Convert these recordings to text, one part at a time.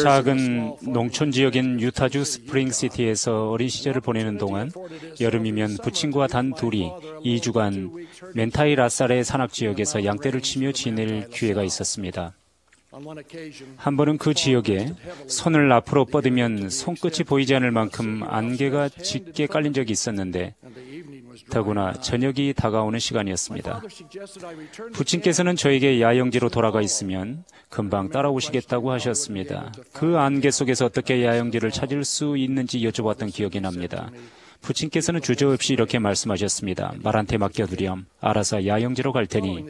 작은 농촌 지역인 유타주 스프링시티에서 어린 시절을 보내는 동안 여름이면 부친과 단 둘이 2주간 멘타이 라살의 산악 지역에서 양떼를 치며 지낼 기회가 있었습니다. 한 번은 그 지역에 손을 앞으로 뻗으면 손끝이 보이지 않을 만큼 안개가 짙게 깔린 적이 있었는데 더구나 저녁이 다가오는 시간이었습니다. 부친께서는 저에게 야영지로 돌아가 있으면 금방 따라오시겠다고 하셨습니다. 그 안개 속에서 어떻게 야영지를 찾을 수 있는지 여쭤봤던 기억이 납니다. 부친께서는 주저없이 이렇게 말씀하셨습니다. 말한테 맡겨두렴. 알아서 야영지로 갈 테니.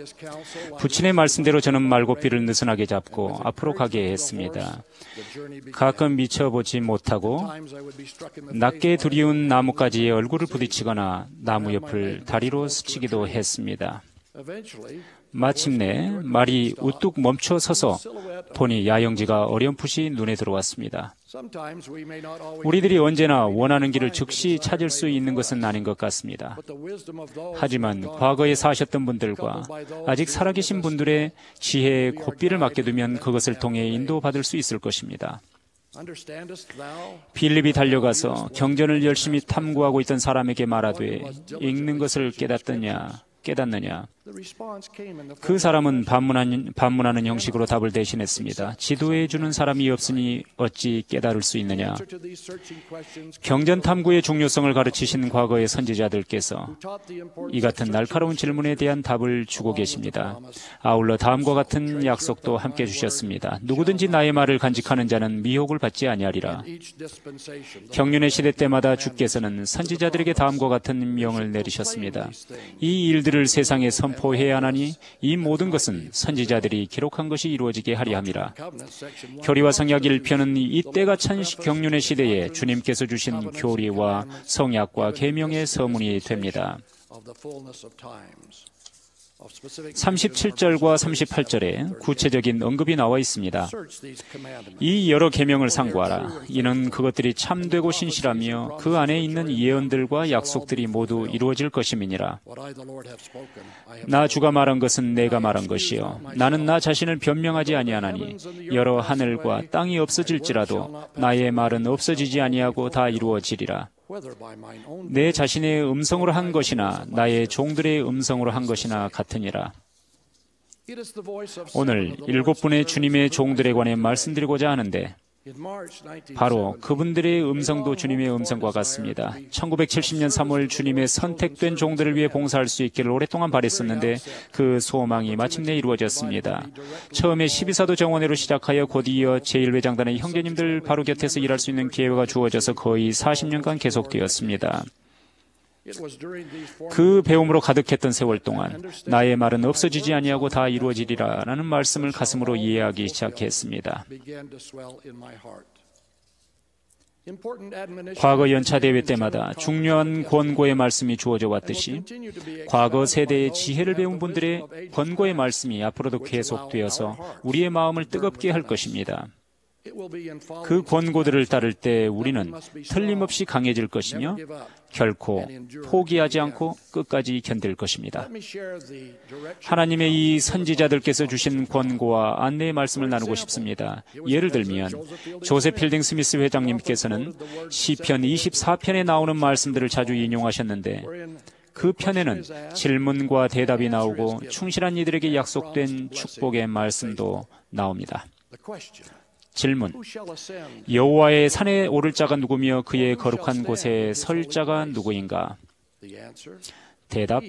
부친의 말씀대로 저는 말고삐를 느슨하게 잡고 앞으로 가게 했습니다. 가끔 미쳐보지 못하고 낮게 두리운 나뭇가지에 얼굴을 부딪히거나 나무 옆을 다리로 스치기도 했습니다. 마침내 말이 우뚝 멈춰 서서 보니 야영지가 어렴풋이 눈에 들어왔습니다. 우리들이 언제나 원하는 길을 즉시 찾을 수 있는 것은 아닌 것 같습니다. 하지만 과거에 사셨던 분들과 아직 살아계신 분들의 지혜에 고삐를 맡겨두면 그것을 통해 인도받을 수 있을 것입니다. 빌립이 달려가서 경전을 열심히 탐구하고 있던 사람에게 말하되 읽는 것을 깨닫느냐? 그 사람은 반문하는 형식으로 답을 대신했습니다. 지도해 주는 사람이 없으니 어찌 깨달을 수 있느냐. 경전 탐구의 중요성을 가르치신 과거의 선지자들께서 이 같은 날카로운 질문에 대한 답을 주고 계십니다. 아울러 다음과 같은 약속도 함께 주셨습니다. 누구든지 나의 말을 간직하는 자는 미혹을 받지 아니하리라. 경륜의 시대 때마다 주께서는 선지자들에게 다음과 같은 명을 내리셨습니다. 이 일들을 세상에 선포해야 하나니 이 모든 것은 선지자들이 기록한 것이 이루어지게 하리 함이라. 교리와 성약 1편은 이때가 천 경륜의 시대에 주님께서 주신 교리와 성약과 계명의 서문이 됩니다. 37절과 38절에 구체적인 언급이 나와 있습니다. 이 여러 계명을 상고하라. 이는 그것들이 참되고 신실하며 그 안에 있는 예언들과 약속들이 모두 이루어질 것임이니라. 나 주가 말한 것은 내가 말한 것이요 나는 나 자신을 변명하지 아니하나니 여러 하늘과 땅이 없어질지라도 나의 말은 없어지지 아니하고 다 이루어지리라. 내 자신의 음성으로 한 것이나 나의 종들의 음성으로 한 것이나 같으니라. 오늘 7분의 주님의 종들에 관해 말씀드리고자 하는데 바로 그분들의 음성도 주님의 음성과 같습니다. 1970년 3월 주님의 선택된 종들을 위해 봉사할 수 있기를 오랫동안 바랬었는데 그 소망이 마침내 이루어졌습니다. 처음에 12사도 정원회로 시작하여 곧 이어 제1회장단의 형제님들 바로 곁에서 일할 수 있는 기회가 주어져서 거의 40년간 계속되었습니다. 그 배움으로 가득했던 세월 동안 나의 말은 없어지지 아니하고 다 이루어지리라라는 말씀을 가슴으로 이해하기 시작했습니다. 과거 연차 대회 때마다 중요한 권고의 말씀이 주어져 왔듯이 과거 세대의 지혜를 배운 분들의 권고의 말씀이 앞으로도 계속되어서 우리의 마음을 뜨겁게 할 것입니다. 그 권고들을 따를 때 우리는 틀림없이 강해질 것이며 결코 포기하지 않고 끝까지 견딜 것입니다. 하나님의 이 선지자들께서 주신 권고와 안내의 말씀을 나누고 싶습니다. 예를 들면 조셉 필딩 스미스 회장님께서는 시편 24편에 나오는 말씀들을 자주 인용하셨는데 그 편에는 질문과 대답이 나오고 충실한 이들에게 약속된 축복의 말씀도 나옵니다. 질문. 여호와의 산에 오를 자가 누구며 그의 거룩한 곳에 설 자가 누구인가? 대답.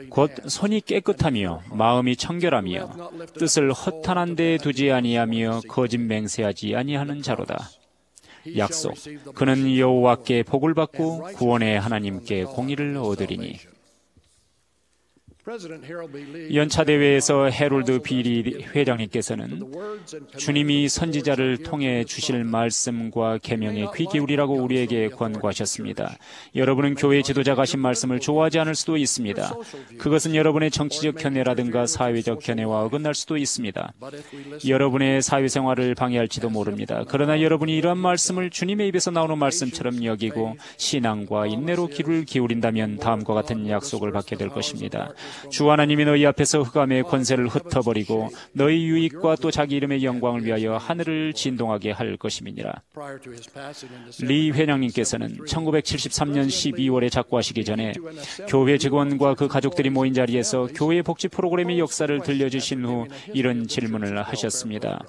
곧 손이 깨끗하며 마음이 청결하며 뜻을 허탄한 데 두지 아니하며 거짓 맹세하지 아니하는 자로다. 약속. 그는 여호와께 복을 받고 구원의 하나님께 공의를 얻으리니. 연차 대회에서 해롤드 비리 회장님께서는 주님이 선지자를 통해 주실 말씀과 계명에 귀 기울이라고 우리에게 권고하셨습니다. 여러분은 교회 지도자가 하신 말씀을 좋아하지 않을 수도 있습니다. 그것은 여러분의 정치적 견해라든가 사회적 견해와 어긋날 수도 있습니다. 여러분의 사회생활을 방해할지도 모릅니다. 그러나 여러분이 이러한 말씀을 주님의 입에서 나오는 말씀처럼 여기고 신앙과 인내로 귀를 기울인다면 다음과 같은 약속을 받게 될 것입니다. 주 하나님이 너희 앞에서 흑암의 권세를 흩어버리고 너희 유익과 또 자기 이름의 영광을 위하여 하늘을 진동하게 할 것임이니라. 리 회장님께서는 1973년 12월에 작고하시기 전에 교회 직원과 그 가족들이 모인 자리에서 교회 복지 프로그램의 역사를 들려주신 후 이런 질문을 하셨습니다.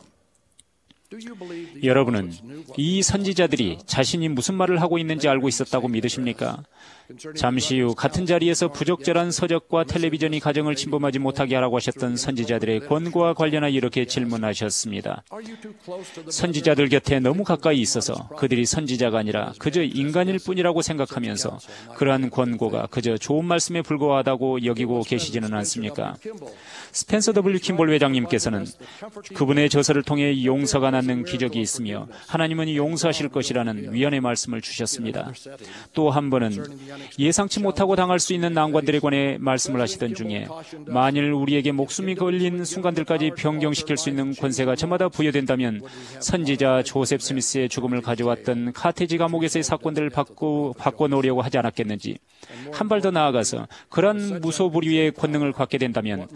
여러분은 이 선지자들이 자신이 무슨 말을 하고 있는지 알고 있었다고 믿으십니까? 잠시 후 같은 자리에서 부적절한 서적과 텔레비전이 가정을 침범하지 못하게 하라고 하셨던 선지자들의 권고와 관련하여 이렇게 질문하셨습니다. 선지자들 곁에 너무 가까이 있어서 그들이 선지자가 아니라 그저 인간일 뿐이라고 생각하면서 그러한 권고가 그저 좋은 말씀에 불과하다고 여기고 계시지는 않습니까? 스펜서 W. 킴볼 회장님께서는 그분의 저서를 통해 용서가 낳는 기적이 있으며 하나님은 용서하실 것이라는 위안의 말씀을 주셨습니다. 또 한 번은 예상치 못하고 당할 수 있는 난관들에 관해 말씀을 하시던 중에 만일 우리에게 목숨이 걸린 순간들까지 변경시킬 수 있는 권세가 저마다 부여된다면 선지자 조셉 스미스의 죽음을 가져왔던 카테지 감옥에서의 사건들을 바꿔놓으려고 하지 않았겠는지, 한 발 더 나아가서 그러한 무소불위의 권능을 갖게 된다면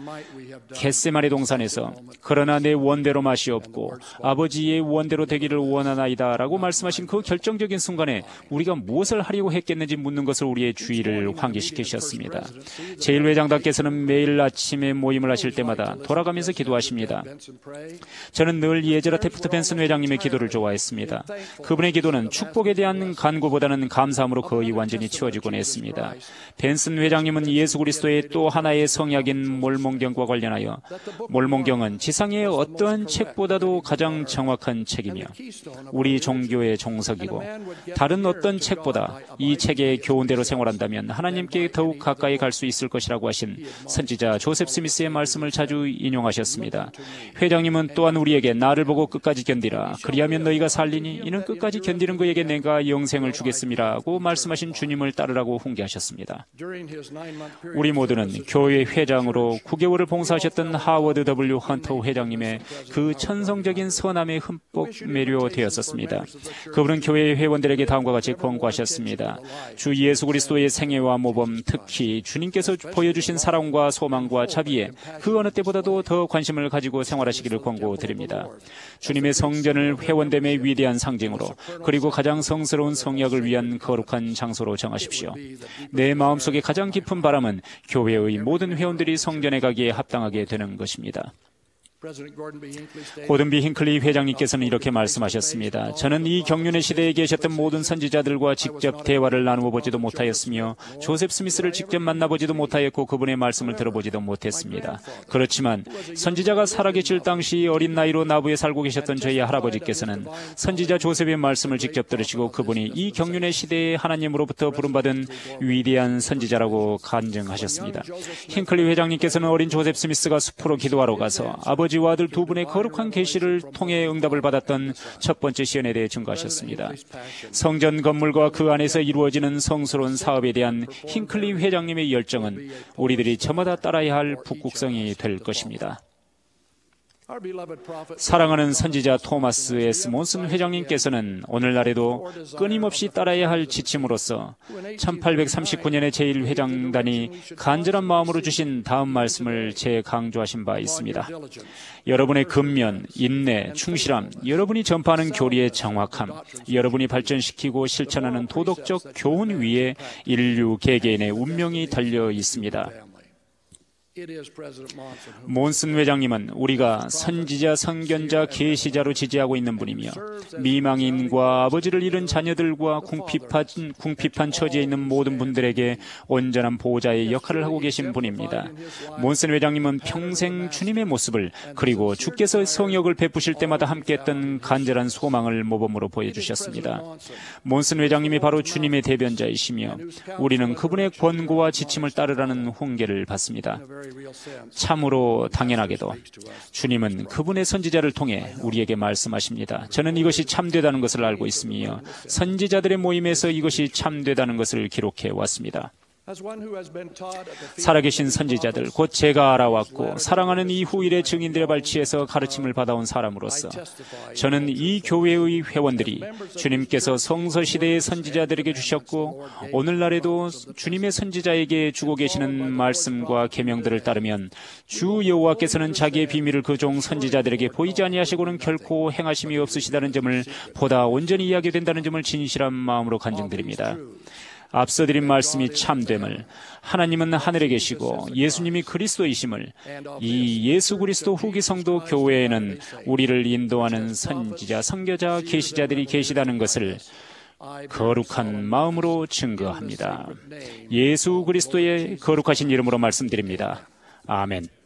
겟세마네 동산에서 그러나 내 원대로 맛이 없고 아버지의 원대로 되기를 원하나이다 라고 말씀하신 그 결정적인 순간에 우리가 무엇을 하려고 했겠는지 묻는 것을 우리의 주의를 환기시키셨습니다. 제1회장답께서는 매일 아침에 모임을 하실 때마다 돌아가면서 기도하십니다. 저는 늘 예제라 테프트 벤슨 회장님의 기도를 좋아했습니다. 그분의 기도는 축복에 대한 간구보다는 감사함으로 거의 완전히 치워지곤 했습니다. 벤슨 회장님은 예수 그리스도의 또 하나의 성약인 몰몬경과 관련하여 몰몬경은 지상의 어떠한 책보다도 가장 정확한 책이며 우리 종교의 종석이고 다른 어떤 책보다 이 책의 교훈대로 생활한다면 하나님께 더욱 가까이 갈 수 있을 것이라고 하신 선지자 조셉 스미스의 말씀을 자주 인용하셨습니다. 회장님은 또한 우리에게 나를 보고 끝까지 견디라. 그리하면 너희가 살리니 이는 끝까지 견디는 그에게 내가 영생을 주겠음이라고 말씀하신 주님을 따르라고 훈계하셨습니다. 우리 모두는 교회 회장으로 9개월을 봉사하셨던 하워드 W. 헌터 회장님의 그 천성적인 선함에 흠뻑 매료되었었습니다. 그분은 교회 회원들에게 다음과 같이 권고하셨습니다. 주 예수 그리스도의 생애와 모범, 특히 주님께서 보여주신 사랑과 소망과 자비에 그 어느 때보다도 더 관심을 가지고 생활하시기를 권고드립니다. 주님의 성전을 회원됨의 위대한 상징으로 그리고 가장 성스러운 성약을 위한 거룩한 장소로 정하십시오. 내 마음속에 가장 깊은 바람은 교회의 모든 회원들이 성전에 가기에 합당하게 되는 것입니다. 고든 B. 힌클리 회장님께서는 이렇게 말씀하셨습니다. 저는 이 경륜의 시대에 계셨던 모든 선지자들과 직접 대화를 나누어 보지도 못하였으며 조셉 스미스를 직접 만나보지도 못하였고 그분의 말씀을 들어보지도 못했습니다. 그렇지만 선지자가 살아계실 당시 어린 나이로 나부에 살고 계셨던 저희 할아버지께서는 선지자 조셉의 말씀을 직접 들으시고 그분이 이 경륜의 시대에 하나님으로부터 부름받은 위대한 선지자라고 간증하셨습니다. 힌클리 회장님께서는 어린 조셉 스미스가 숲으로 기도하러 가서 아버지와 아들 두 분의 거룩한 계시를 통해 응답을 받았던 첫 번째 시연에 대해 증거하셨습니다. 성전 건물과 그 안에서 이루어지는 성스러운 사업에 대한 힌클리 회장님의 열정은 우리들이 저마다 따라야 할 북극성이 될 것입니다. 사랑하는 선지자 토마스 S. 몬슨 회장님께서는 오늘날에도 끊임없이 따라야 할 지침으로서 1839년에 제1회장단이 간절한 마음으로 주신 다음 말씀을 재강조하신 바 있습니다. 여러분의 근면, 인내, 충실함, 여러분이 전파하는 교리의 정확함, 여러분이 발전시키고 실천하는 도덕적 교훈 위에 인류 개개인의 운명이 달려 있습니다. 몬슨 회장님은 우리가 선지자, 선견자, 계시자로 지지하고 있는 분이며 미망인과 아버지를 잃은 자녀들과 궁핍한 처지에 있는 모든 분들에게 온전한 보호자의 역할을 하고 계신 분입니다. 몬슨 회장님은 평생 주님의 모습을 그리고 주께서 성역을 베푸실 때마다 함께했던 간절한 소망을 모범으로 보여주셨습니다. 몬슨 회장님이 바로 주님의 대변자이시며 우리는 그분의 권고와 지침을 따르라는 훈계를 받습니다. 참으로 당연하게도 주님은 그분의 선지자를 통해 우리에게 말씀하십니다. 저는 이것이 참되다는 것을 알고 있으며 선지자들의 모임에서 이것이 참되다는 것을 기록해 왔습니다. 살아계신 선지자들, 곧 제가 알아왔고 사랑하는 이 후일의 증인들의 발치에서 가르침을 받아온 사람으로서 저는 이 교회의 회원들이 주님께서 성서시대의 선지자들에게 주셨고 오늘날에도 주님의 선지자에게 주고 계시는 말씀과 계명들을 따르면 주 여호와께서는 자기의 비밀을 그 종 선지자들에게 보이지 아니하시고는 결코 행하심이 없으시다는 점을 보다 온전히 이해하게 된다는 점을 진실한 마음으로 간증드립니다. 앞서 드린 말씀이 참됨을, 하나님은 하늘에 계시고 예수님이 그리스도이심을, 이 예수 그리스도 후기 성도 교회에는 우리를 인도하는 선지자, 선교자, 계시자들이 계시다는 것을 거룩한 마음으로 증거합니다. 예수 그리스도의 거룩하신 이름으로 말씀드립니다. 아멘.